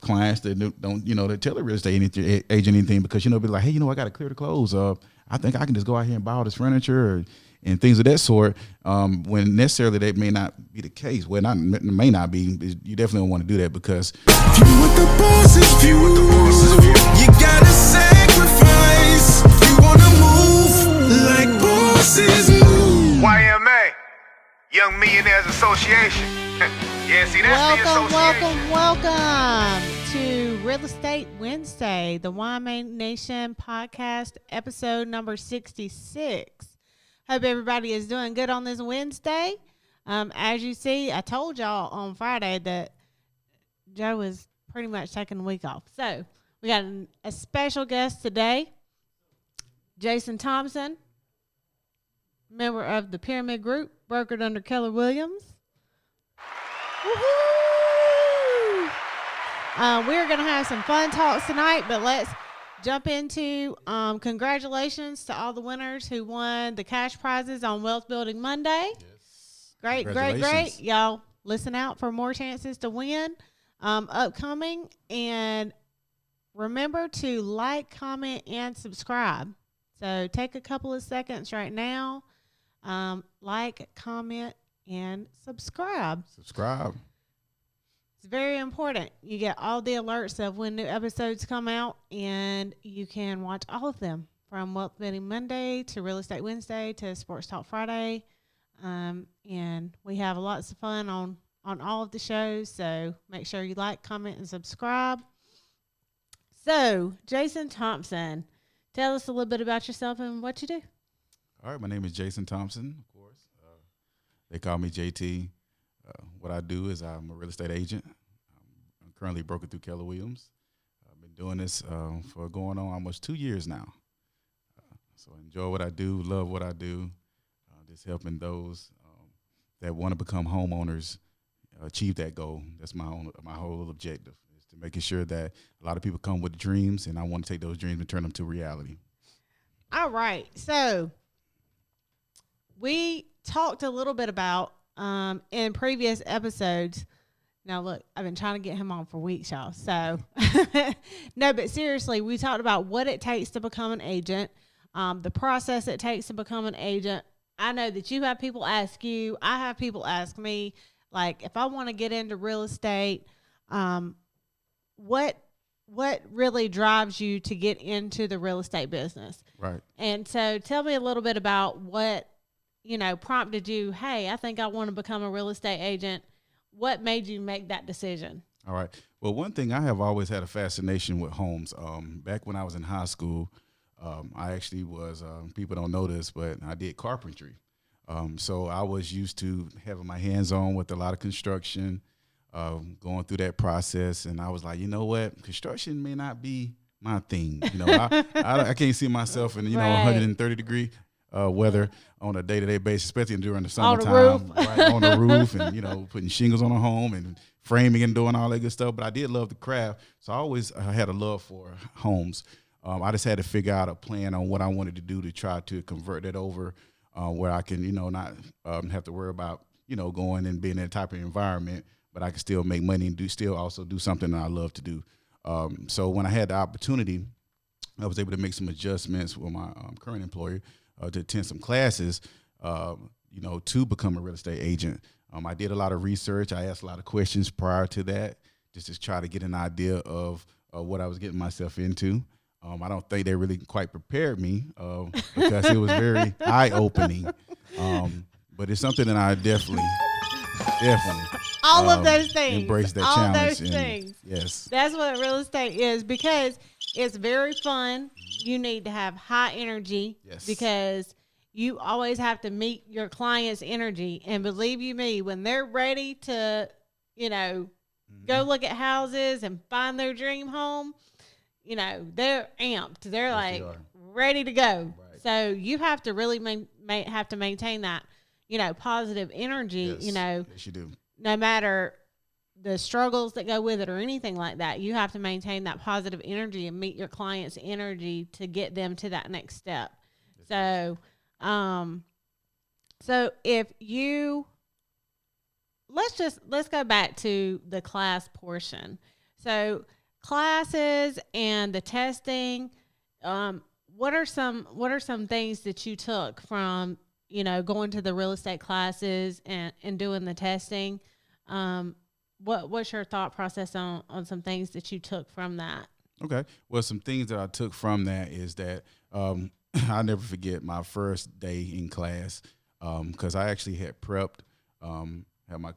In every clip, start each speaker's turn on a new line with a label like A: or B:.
A: clients that don't, that tell a real estate agent anything because, be like, hey, I got to clear the clothes up. I think I can just go out here and buy all this furniture and things of that sort. When necessarily that may not be the case. Well, may not be. You definitely don't want to do that because
B: if you want the boss's view, you gotta sacrifice. You wanna move like bosses move.
C: YMA, Young Millionaires Association. Yeah, see, that's the association.
D: Welcome to Real Estate Wednesday, the YMANation podcast, episode number 66. Hope everybody is doing good on this Wednesday. As you see, I told y'all on Friday that Joe is pretty much taking the week off. So we got a special guest today, Jason Thompson, member of the Pyramid Group, brokered under Keller Williams. Woohoo! We're going to have some fun talks tonight, but let's jump into congratulations to all the winners who won the cash prizes on Wealth Building Monday. Yes. Great. Y'all listen out for more chances to win upcoming. And remember to like, comment, and subscribe. So take a couple of seconds right now. Like, comment, and subscribe. It's very important. You get all the alerts of when new episodes come out, and you can watch all of them from Wealth Building Monday to Real Estate Wednesday to Sports Talk Friday. And we have lots of fun on all of the shows. So make sure you like, comment, and subscribe. So, Jason Thompson, tell us a little bit about yourself and what you do.
A: All right, my name is Jason Thompson, of course. They call me JT. What I do is I'm a real estate agent. I'm currently brokered through Keller Williams. I've been doing this for going on almost 2 years now. So I enjoy what I do, love what I do, just helping those that want to become homeowners achieve that goal. That's my whole objective, is to making sure that a lot of people come with dreams, and I want to take those dreams and turn them to reality.
D: All right. So we talked a little bit about in previous episodes. Now, look, I've been trying to get him on for weeks, y'all. So, no, but seriously, we talked about what it takes to become an agent, the process it takes to become an agent. I know that you have people ask you. I have people ask me, like, if I want to get into real estate, what really drives you to get into the real estate business?
A: Right.
D: And so tell me a little bit about what, prompted you, hey, I think I want to become a real estate agent. What made you make that decision?
A: All right. Well, one thing, I have always had a fascination with homes. Back when I was in high school, I actually was, people don't know this, but I did carpentry. So I was used to having my hands on with a lot of construction, going through that process. And I was like, you know what? Construction may not be my thing. I can't see myself in,
D: Right.
A: 130 degree weather on a day-to-day basis, especially during the summertime.
D: On the roof.
A: And putting shingles on a home and framing and doing all that good stuff. But I did love the craft, so I always had a love for homes. I just had to figure out a plan on what I wanted to do to try to convert that over where I can, not have to worry about, going and being in that type of environment, but I can still make money and still also do something that I love to do. So when I had the opportunity, I was able to make some adjustments with my current employer to attend some classes, to become a real estate agent. I did a lot of research. I asked a lot of questions prior to that, just to try to get an idea of what I was getting myself into. I don't think they really quite prepared me because it was very eye-opening. But it's something that I definitely
D: all of those things.
A: Embrace that
D: all
A: challenge.
D: Those things.
A: Yes.
D: That's what real estate is, because it's very fun. You need to have high energy.
A: Yes.
D: Because you always have to meet your client's energy. And believe you me, when they're ready to, go look at houses and find their dream home, they're amped. They're like ready to go. Right. So you have to really have to maintain that, positive energy,
A: Yes. Yes, you do.
D: No matter the struggles that go with it or anything like that. You have to maintain that positive energy and meet your client's energy to get them to that next step. So, so if you, let's go back to the class portion. So classes and the testing, what are some things that you took from, going to the real estate classes and doing the testing? What's your thought process on some things that you took from that?
A: Okay. Well, some things that I took from that is that I'll never forget my first day in class, because I actually had prepped, had my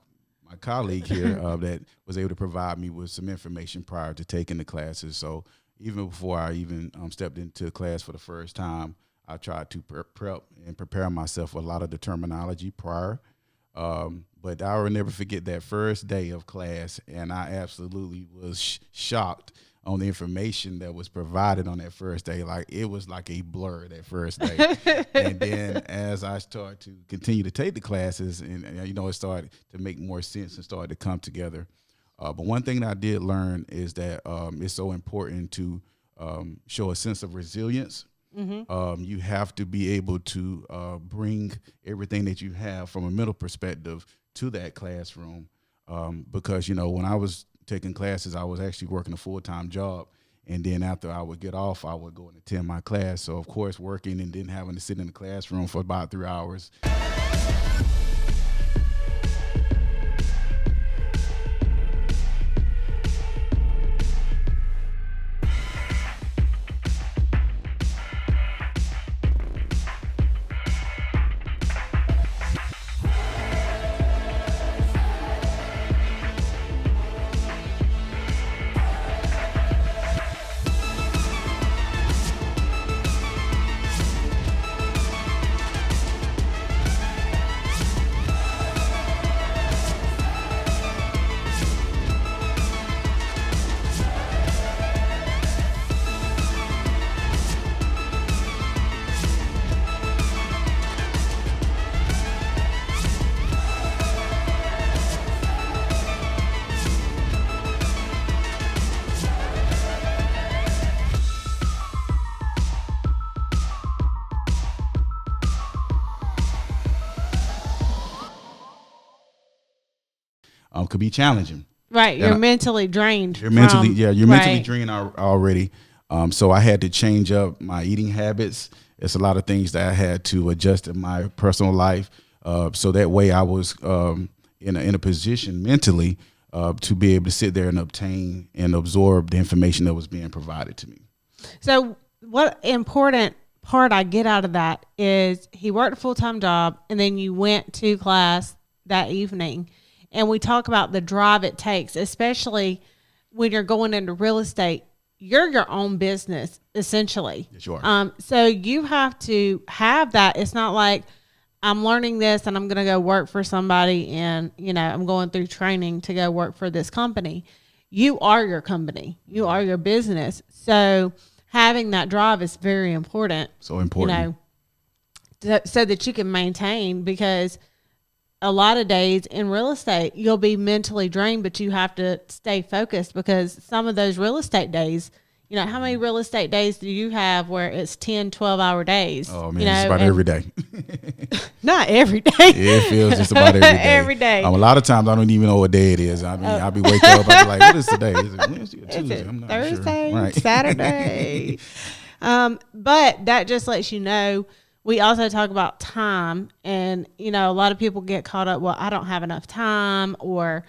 A: colleague here that was able to provide me with some information prior to taking the classes. So even before I even stepped into class for the first time, I tried to prep and prepare myself with a lot of the terminology prior. But I will never forget that first day of class, and I absolutely was shocked on the information that was provided on that first day. Like, it was like a blur that first day. And then as I started to continue to take the classes, and it started to make more sense and started to come together. But one thing that I did learn is that it's so important to show a sense of resilience. Mm-hmm. You have to be able to bring everything that you have from a mental perspective to that classroom, because when I was taking classes, I was actually working a full-time job, and then after I would get off, I would go and attend my class. So of course, working and then having to sit in the classroom for about 3 hours. Could be challenging.
D: Right. You're mentally drained.
A: You're mentally drained already. So I had to change up my eating habits. It's a lot of things that I had to adjust in my personal life. So that way I was in a position mentally to be able to sit there and obtain and absorb the information that was being provided to me.
D: So what important part I get out of that is he worked a full-time job, and then you went to class that evening. And we talk about the drive it takes, especially when you're going into real estate. You're your own business, essentially.
A: Yes, you are.
D: So you have to have that. It's not like I'm learning this and I'm going to go work for somebody and, I'm going through training to go work for this company. You are your company. You are your business. So having that drive is very important.
A: So important.
D: So that you can maintain, because a lot of days in real estate, you'll be mentally drained, but you have to stay focused, because some of those real estate days, how many real estate days do you have where it's 10, 12-hour days?
A: Oh, man, it's about every day.
D: Not every day.
A: It feels just about every day.
D: Every day.
A: A lot of times I don't even know what day it is. I mean, I'll be waking up, I'll be like, what is today? Is it Wednesday or Tuesday? I'm not
D: Thursday,
A: sure. Right.
D: Saturday. But that just lets you know. We also talk about time, and, a lot of people get caught up, well, I don't have enough time, or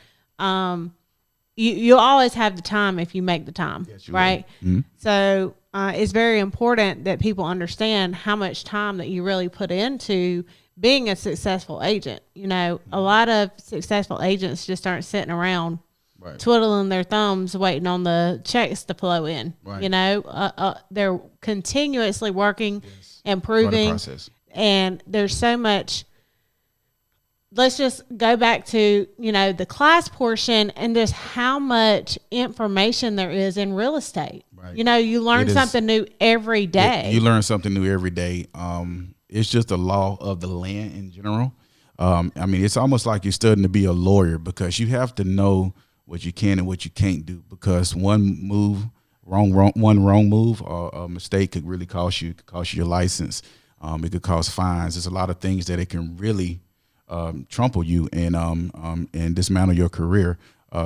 D: you always have the time if you make the time, yes, right? Mm-hmm. So it's very important that people understand how much time that you really put into being a successful agent. A lot of successful agents just aren't sitting around twiddling their thumbs waiting on the checks to flow in. Right. They're continuously working. Yes. Improving, and there's so much. Let's just go back to the class portion and just how much information there is in real estate. Right. You learn something new every day.
A: You learn something new every day. It's just the law of the land in general. It's almost like you're studying to be a lawyer, because you have to know what you can and what you can't do, because one wrong move or a mistake could really cost you your license. It could cause fines. There's a lot of things that it can really trample you and dismantle your career.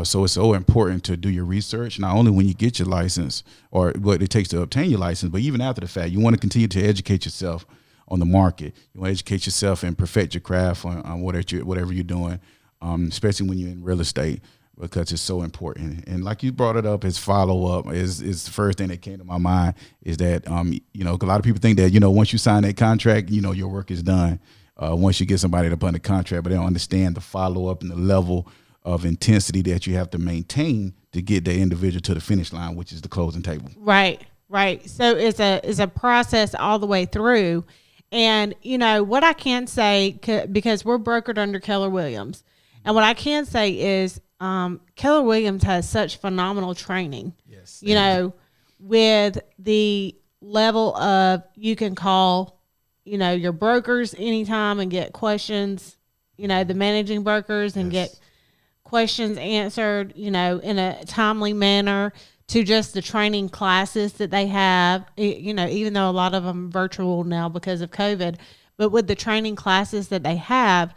A: So it's so important to do your research, not only when you get your license or what it takes to obtain your license, but even after the fact. You want to continue to educate yourself on the market. You want to educate yourself and perfect your craft on whatever you're doing, especially when you're in real estate, because it's so important. And like you brought it up, as follow-up is the first thing that came to my mind, is that, you know, a lot of people think that, you know, once you sign that contract, you know, your work is done. Once you get somebody to put the contract, but they don't understand the follow-up and the level of intensity that you have to maintain to get the individual to the finish line, which is the closing table.
D: Right. So it's a process all the way through. And, you know, what I can say, because we're brokered under Keller Williams, and what I can say is Keller Williams has such phenomenal training.
A: Yes.
D: You know, with the level of, you can call, you know, your brokers anytime and get questions, you know, the managing brokers, and get questions answered, you know, in a timely manner, to just the training classes that they have, you know, even though a lot of them are virtual now because of COVID, but with the training classes that they have,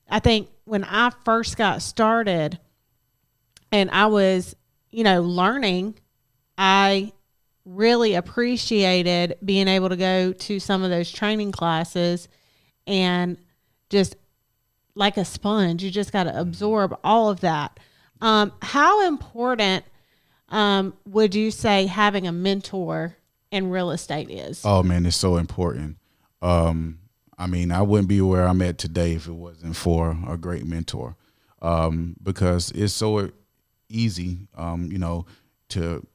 D: I think when I first got started and I was, you know, learning, I really appreciated being able to go to some of those training classes and just like a sponge, you just got to absorb all of that. How important would you say having a mentor in real estate is?
A: Oh man, it's so important. I mean, I wouldn't be where I'm at today if it wasn't for a great mentor, because it's so easy, you know, to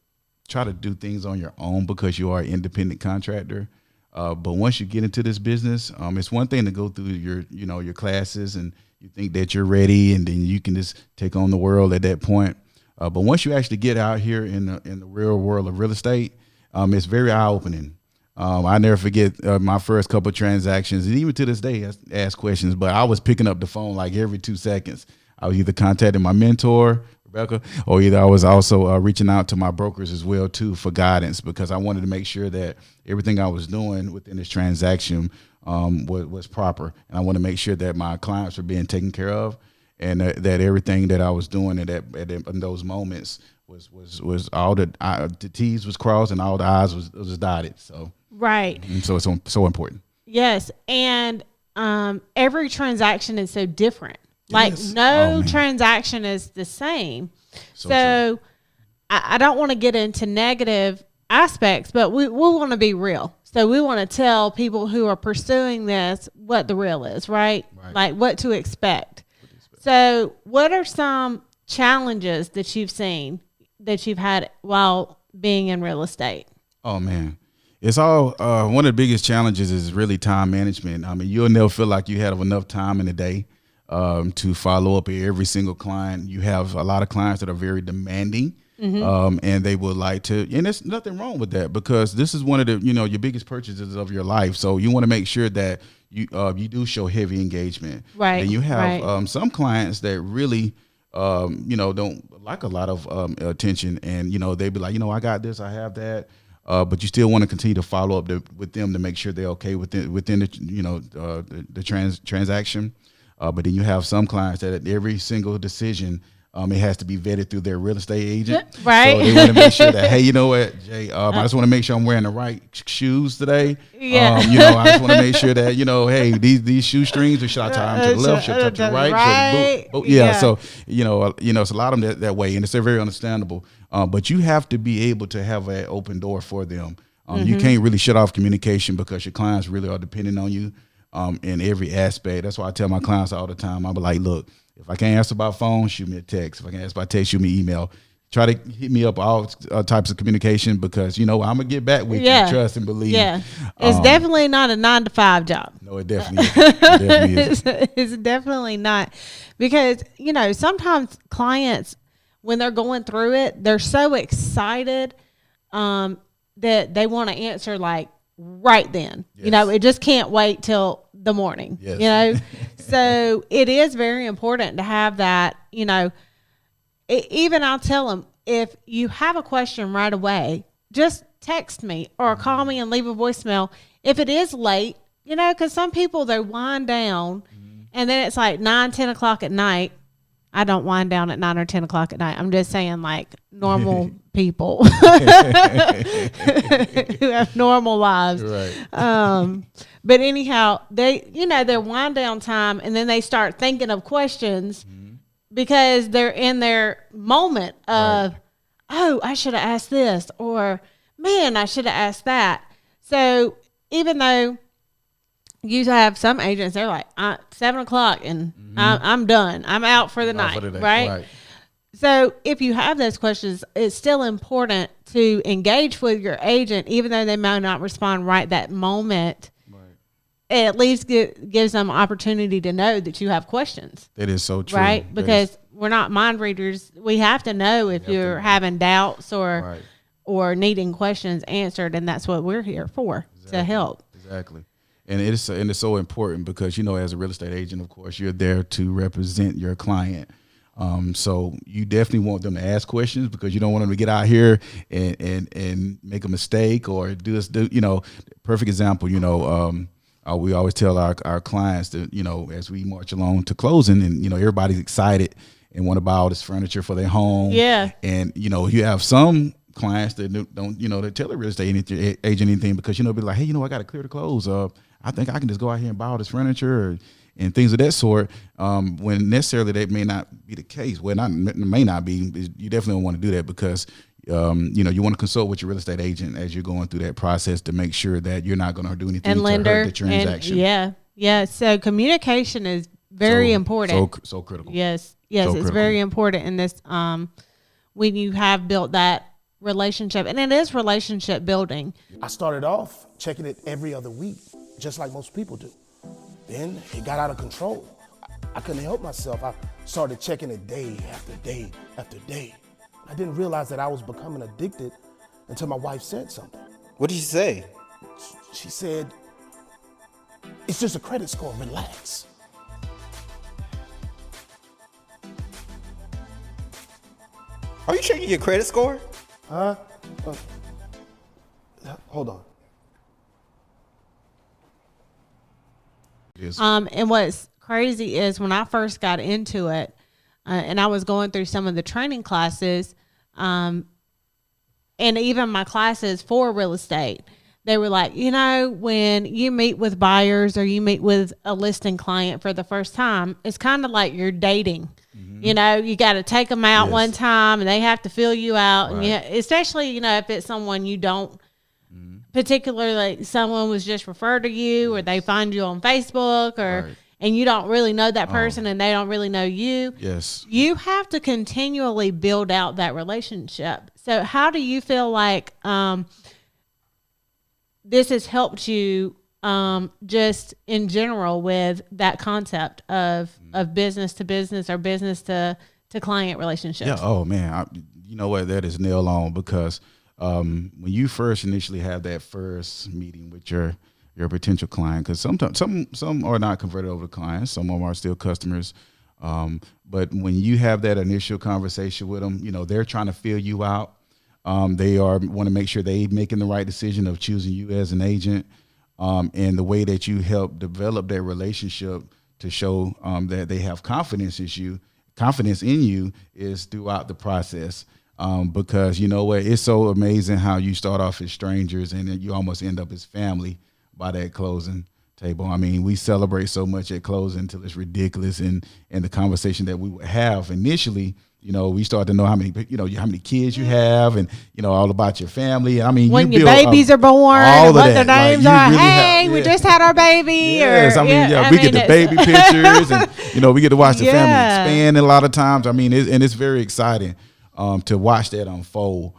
A: try to do things on your own because you are an independent contractor. But once you get into this business, it's one thing to go through your classes and you think that you're ready and then you can just take on the world at that point. But once you actually get out here in the real world of real estate, it's very eye opening. I never forget my first couple of transactions, and even to this day, I ask questions. But I was picking up the phone like every 2 seconds. I was either contacting my mentor, Rebecca, or either I was also reaching out to my brokers as well too for guidance, because I wanted to make sure that everything I was doing within this transaction was proper, and I want to make sure that my clients were being taken care of, and that everything that I was doing in those moments was all the T's was crossed and all the I's was dotted. So
D: right,
A: and so it's so important.
D: Yes, and every transaction is so different. Like no transaction is the same. So I don't want to get into negative aspects, but we want to be real. So we want to tell people who are pursuing this what the real is, right? Like what to expect. So what are some challenges that you've seen that you've had while being in real estate?
A: Oh man, it's all one of the biggest challenges is really time management. I mean, you'll never feel like you have enough time in the day to follow up every single client. You have a lot of clients that are very demanding, and they would like to, and there's nothing wrong with that, because this is one of the, your biggest purchases of your life. So you want to make sure that you do show heavy engagement. Right. And you have some clients that really, don't like a lot of attention, and, they'd be like, I got this, I have that. But you still want to continue to follow up with them to make sure they're okay within the transaction. But then you have some clients that at every single decision, it has to be vetted through their real estate agent.
D: Right.
A: So they want to make sure that, hey, you know what, Jay, I just want to make sure I'm wearing the right shoes today. Yeah. I just want to make sure that, hey, these shoestrings, or should I tie them to the left, should I tie them to the right?
D: Right.
A: So, it's a lot of them that way, and it's very understandable. But you have to be able to have an open door for them. You can't really shut off communication, because your clients really are depending on you in every aspect. That's why I tell my clients all the time, I'll be like, look, if I can't answer by phone, shoot me a text. If I can't answer by text, shoot me email. Try to hit me up all types of communication, because, I'm going to get back with you, trust and believe. Yeah.
D: It's definitely not a 9-to-5 job.
A: No, it definitely is.
D: It's definitely not, because, sometimes clients, when they're going through it, they're so excited that they want to answer like right then. Yes. It just can't wait till the morning. Yes. So it is very important to have that. Even I'll tell them, if you have a question right away, just text me or call me and leave a voicemail. If it is late, because some people, they wind down and then it's like 9-10 o'clock at night. I don't wind down at 9 or 10 o'clock at night. I'm just saying, like, normal people who have normal lives.
A: Right.
D: But anyhow, their wind down time, and then they start thinking of questions because they're in their moment of, oh, I should have asked this, or man, I should have asked that. So even though you have some agents, they're like 7 o'clock and I'm done. I'm out for the night, right? So if you have those questions, it's still important to engage with your agent, even though they might not respond right that moment. It at least gives them opportunity to know that you have questions.
A: That is so true.
D: Right? Because we're not mind readers. We have to know if you're having doubts or needing questions answered, and that's what we're here for, to help.
A: Exactly. And it's so important because, as a real estate agent, of course, you're there to represent your client. So you definitely want them to ask questions because you don't want them to get out here and make a mistake or perfect example, we always tell our clients that, as we march along to closing and, everybody's excited and want to buy all this furniture for their home. Yeah. And, you have some clients that don't, they tell the real estate agent anything because, be like, hey, I got to clear the close. I think I can just go out here and buy all this furniture and things of that sort. When necessarily that may not be the case. Well, it may not be. You definitely don't want to do that because, you want to consult with your real estate agent as you're going through that process to make sure that you're not going to do anything to hurt the transaction.
D: Yeah. So communication is very important.
A: So critical.
D: Yes, it's very important in this. When you have built that relationship, and it is relationship building.
E: I started off checking it every other week, just like most people do. Then it got out of control. I couldn't help myself. I started checking it day after day after day. I didn't realize that I was becoming addicted until my wife said something.
F: What did she say?
E: She said, it's just a credit score, relax.
F: Are you checking your credit score?
E: Huh? Hold on.
A: Yes.
D: And what's crazy is when I first got into it, and I was going through some of the training classes, and even my classes for real estate, they were like, when you meet with buyers or you meet with a listing client for the first time, it's kind of like you're dating. Mm-hmm. You got to take them out one time and they have to fill you out. Right. And especially, if it's someone you don't, particularly someone was just referred to you or they find you on Facebook or, and you don't really know that person and they don't really know you.
A: Yes.
D: You have to continually build out that relationship. So how do you feel like, this has helped you just in general with that concept of business to business or business to client relationships?
A: Yeah. Oh man, you know what? That is nail on because when you first initially have that first meeting with your potential client, because sometimes some are not converted over to clients, some of them are still customers. But when you have that initial conversation with them, they're trying to fill you out. They want to make sure they making the right decision of choosing you as an agent. And the way that you help develop that relationship to show that they have confidence in you is throughout the process. Because you know what, it's so amazing how you start off as strangers and then you almost end up as family by that closing table. I mean, we celebrate so much at closing until it's ridiculous. And the conversation that we would have initially, we start to know how many kids you have and, all about your family. I mean,
D: when your babies are born, and what their names are. Hey, we just had our baby.
A: Yes, we get the baby pictures and, we get to watch the family expand a lot of times. I mean, it's very exciting to watch that unfold.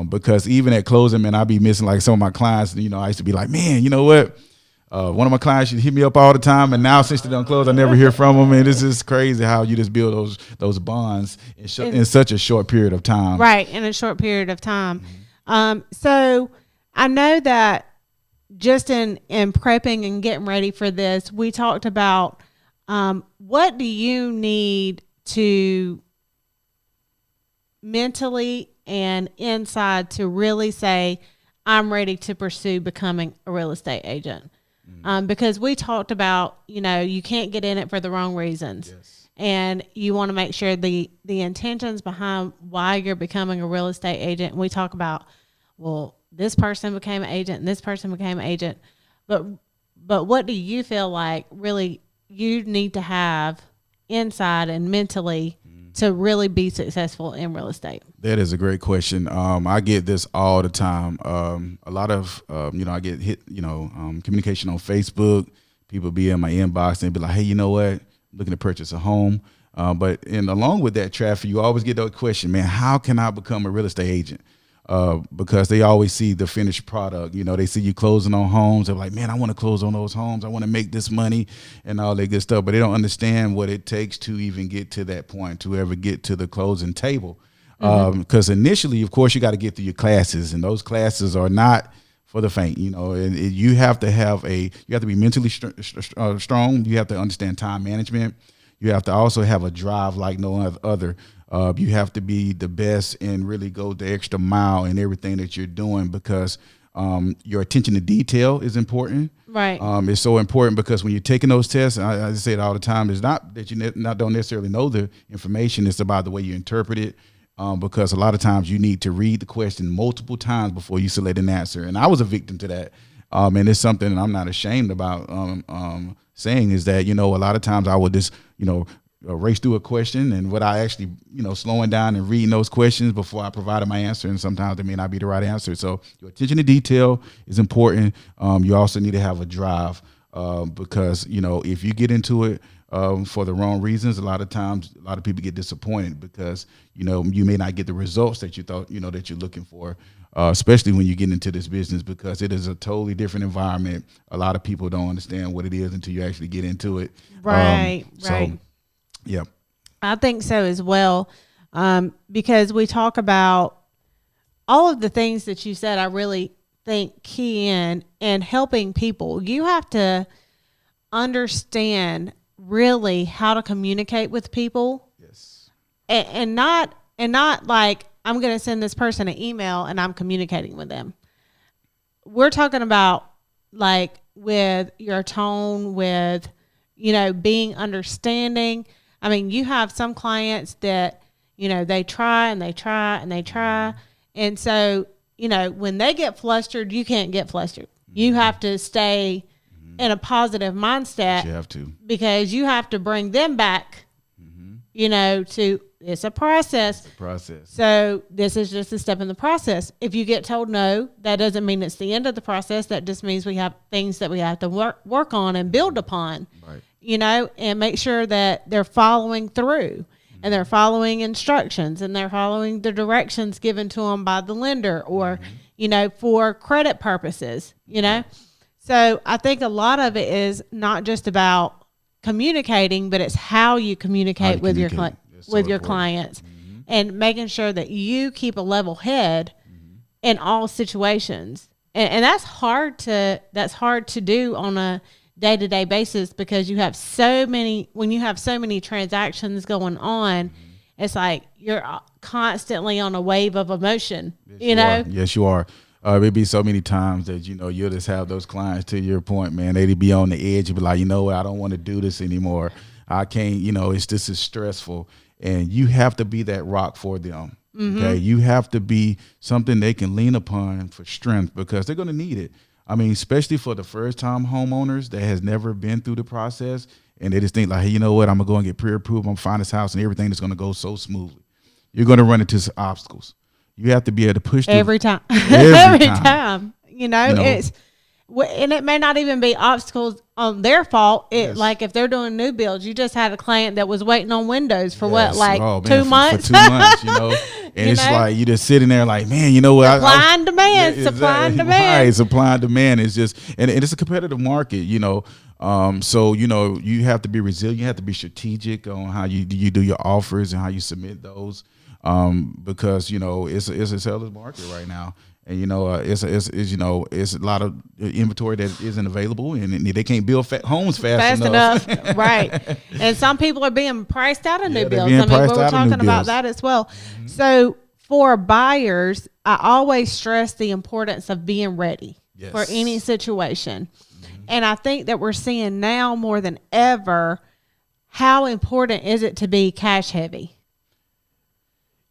A: Because even at closing, man, I be missing like some of my clients. I used to be like, man, you know what? One of my clients should hit me up all the time, and now since they done closed, I never hear from them. And it's just crazy how you just build those bonds in such a short period of time.
D: Right, in a short period of time. Mm-hmm. So I know that just in prepping and getting ready for this, we talked about what do you need to mentally and inside to really say, I'm ready to pursue becoming a real estate agent. Because we talked about, you can't get in it for the wrong reasons. Yes. and you want to make sure the intentions behind why you're becoming a real estate agent. And we talk about, well, this person became an agent and this person became an agent, but what do you feel like really you need to have inside and mentally to really be successful in real estate?
A: That is a great question. I get this all the time. A lot of, I get hit, communication on Facebook. People be in my inbox and be like, hey, you know what? I'm looking to purchase a home. But along with that traffic, you always get that question, man, how can I become a real estate agent? Because they always see the finished product. They see you closing on homes. They're like, man, I want to close on those homes. I want to make this money and all that good stuff. But they don't understand what it takes to even get to that point, to ever get to the closing table. Because initially, of course, you got to get through your classes, and those classes are not for the faint. And you have to be mentally strong. You have to understand time management. You have to also have a drive like no other. You have to be the best and really go the extra mile in everything that you're doing, because your attention to detail is important.
D: Right.
A: It's so important because when you're taking those tests, and I say it all the time, it's not that you don't necessarily know the information. It's about the way you interpret it. Because a lot of times you need to read the question multiple times before you select an answer. And I was a victim to that. And it's something that I'm not ashamed about saying, is that, a lot of times I would just, race through a question, and what I actually, slowing down and reading those questions before I provided my answer. And sometimes it may not be the right answer. So your attention to detail is important. You also need to have a drive because, if you get into it for the wrong reasons, a lot of times, a lot of people get disappointed because, you may not get the results that you thought, that you're looking for, especially when you get into this business, because it is a totally different environment. A lot of people don't understand what it is until you actually get into it.
D: Right.
A: So, yeah.
D: I think so as well, because we talk about all of the things that you said. I really think key in and helping people. You have to understand really how to communicate with people.
A: Yes.
D: And not like I'm going to send this person an email and I'm communicating with them. We're talking about like with your tone, with, being understanding. I mean, you have some clients that, they try and they try and they try. And so, when they get flustered, you can't get flustered. You have to stay in a positive mindset.
A: You have to.
D: Because you have to bring them back, to it's a process. So this is just a step in the process. If you get told no, that doesn't mean it's the end of the process. That just means we have things that we have to work on and build upon.
A: Right.
D: And make sure that they're following through and they're following instructions and they're following the directions given to them by the lender or, for credit purposes, So I think a lot of it is not just about communicating, but it's how you communicate with your clients and making sure that you keep a level head in all situations. And that's hard to do on a day-to-day basis, because you have so many transactions going on, it's like you're constantly on a wave of emotion.
A: Yes, you are. It'd be so many times that, you'll just have those clients, to your point, man, they'd be on the edge and be like, you know what, I don't want to do this anymore. I can't, this is stressful. And you have to be that rock for them. Okay. You have to be something they can lean upon for strength, because they're going to need it. I mean, especially for the first time homeowners that has never been through the process, and they just think like, hey, you know what, I'm going to go and get pre-approved. I'm going to find this house and everything is going to go so smoothly. You're going to run into some obstacles. You have to be able to push through
D: every time. Every time. It's, and it may not even be obstacles on their fault. Like if they're doing new builds, you just had a client that was waiting on windows for 2 months?
A: For 2 months, And it's like you just sitting there like, man, you know what?
D: Supply and demand.
A: Right, supply and demand is just, and it's a competitive market, So, you have to be resilient. You have to be strategic on how you do your offers and how you submit those, because, it's a seller's market right now. And, it's a lot of inventory that isn't available, and they can't build homes fast enough.
D: Right. And some people are being priced out of new builds.
A: We were
D: talking about that as well. So for buyers, I always stress the importance of being ready for any situation. And I think that we're seeing now more than ever how important is it to be cash heavy?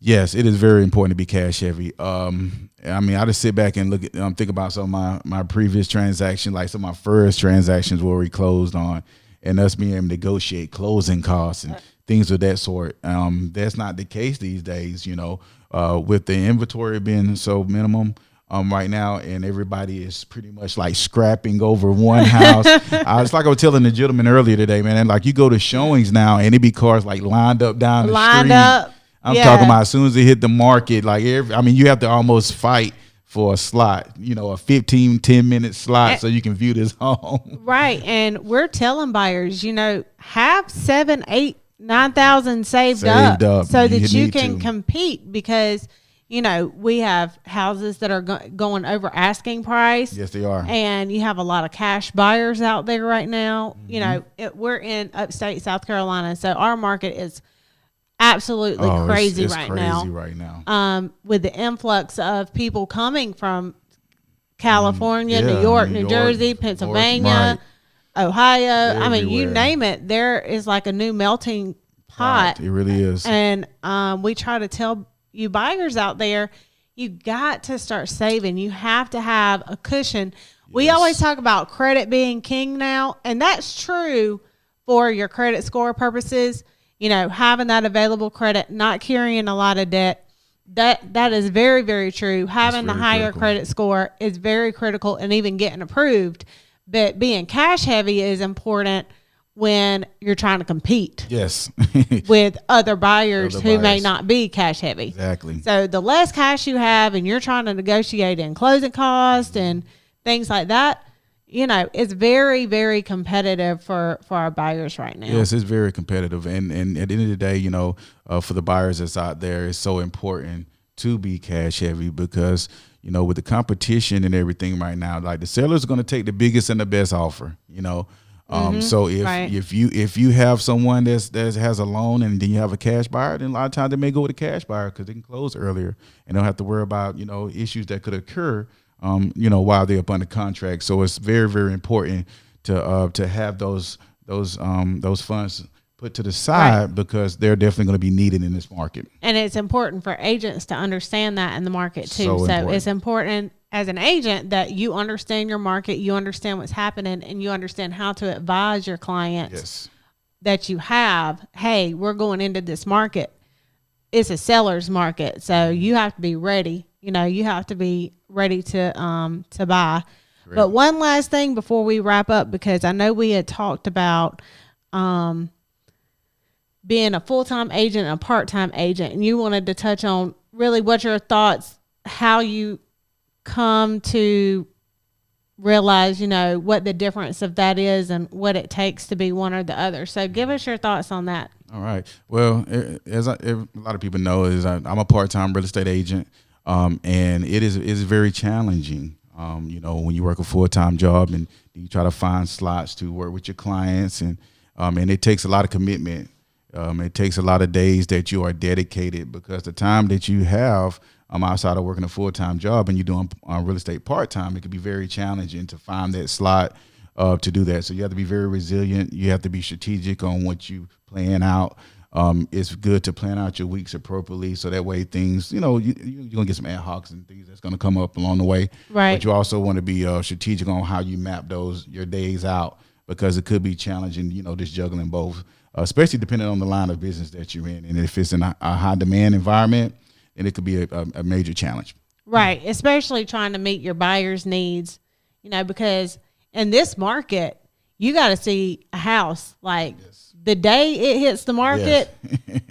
A: Yes, it is very important to be cash heavy. I mean, I just sit back and look at, think about some of my previous transactions, like some of my first transactions where we closed on, and us being able to negotiate closing costs and things of that sort. That's not the case these days, you know, with the inventory being so minimum right now, and everybody is pretty much like scrapping over one house. It's like I was telling the gentleman earlier today, man, and like you go to showings now and it be cars like lined up down the street. I'm talking about as soon as they hit the market, like you have to almost fight for a slot, you know, a 10-minute slot so you can view this home.
D: Right. And we're telling buyers, you know, have 7, 8, 9,000 saved up so that you can compete, because, you know, we have houses that are going over asking price.
A: Yes, they are.
D: And you have a lot of cash buyers out there right now. You know, we're in upstate South Carolina, so our market is absolutely crazy right now. With the influx of people coming from California, New York, New Jersey, Pennsylvania, Ohio. I mean, you name it. There is like a new melting pot.
A: Right, it really is.
D: And we try to tell you buyers out there, you got to start saving. You have to have a cushion. We always talk about credit being king now, and that's true for your credit score purposes. You know, having that available credit, not carrying a lot of debt, that is very, very true. Having the higher credit score is very critical, and even getting approved. But being cash heavy is important when you're trying to compete.
A: Yes.
D: with other buyers who may not be cash heavy.
A: Exactly.
D: So the less cash you have and you're trying to negotiate in closing costs and things like that, you know, it's very, very competitive for our buyers right now.
A: Yes, it's very competitive. And at the end of the day, you know, for the buyers that's out there, it's so important to be cash heavy because, you know, with the competition and everything right now, like the seller's going to take the biggest and the best offer, you know. So if you have someone that has a loan and then you have a cash buyer, then a lot of times they may go with a cash buyer because they can close earlier and don't have to worry about, you know, issues that could occur you know, while they're up under contract. So it's very, very important to have those funds put to the side because they're definitely going to be needed in this market.
D: And it's important for agents to understand that in the market too. So it's important as an agent that you understand your market, you understand what's happening, and you understand how to advise your clients that you have, hey, we're going into this market. It's a seller's market. So you have to be ready. You know, you have to be ready to buy. Great. But one last thing before we wrap up, because I know we had talked about being a full-time agent and a part-time agent, and you wanted to touch on really what your thoughts, how you come to realize, you know, what the difference of that is and what it takes to be one or the other. So give us your thoughts on that.
A: All right. Well, as a lot of people know, I'm a part-time real estate agent. And it is very challenging, you know, when you work a full-time job and you try to find slots to work with your clients, and it takes a lot of commitment. It takes a lot of days that you are dedicated, because the time that you have outside of working a full-time job and you're doing real estate part-time, it can be very challenging to find that slot to do that. So you have to be very resilient. You have to be strategic on what you plan out. It's good to plan out your weeks appropriately, so that way things, you know, you're going to get some ad hocs and things that's going to come up along the way. Right. But you also want to be strategic on how you map your days out, because it could be challenging, you know, just juggling both, especially depending on the line of business that you're in. And if it's in a high demand environment, then it could be a major challenge.
D: Right. Especially trying to meet your buyer's needs, you know, because in this market, you got to see a house like the day it hits the market,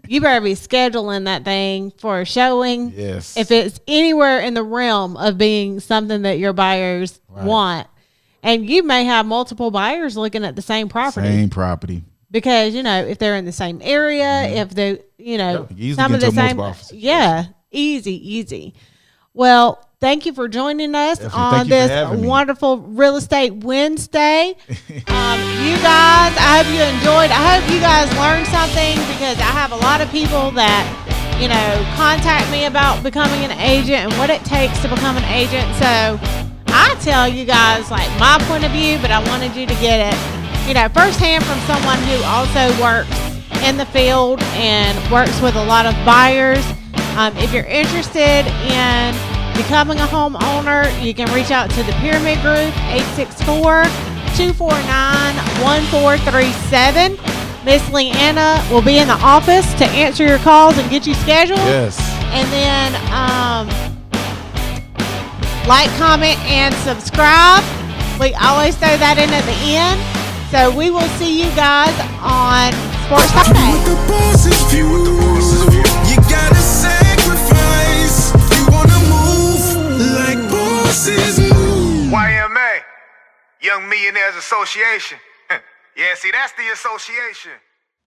D: you better be scheduling that thing for a showing.
A: Yes.
D: If it's anywhere in the realm of being something that your buyers want. And you may have multiple buyers looking at the same property. Because, you know, if they're in the same area, if they, you know, some of the same. Yeah, easy. Well, thank you for joining us on this wonderful Real Estate Wednesday. You guys, I hope you enjoyed. I hope you guys learned something, because I have a lot of people that, you know, contact me about becoming an agent and what it takes to become an agent. So I tell you guys like my point of view, but I wanted you to get it firsthand from someone who also works in the field and works with a lot of buyers. If you're interested in becoming a homeowner, you can reach out to the Pyramid Group, 864-249-1437. Miss Leanna will be in the office to answer your calls and get you scheduled.
A: Yes.
D: And then like, comment, and subscribe. We always throw that in at the end. So we will see you guys on Sports
B: With
D: Friday.
B: the boss's view, you gotta sacrifice. You wanna move like bosses move.
C: YMA, Young Millionaires Association. Yeah, see, that's the association.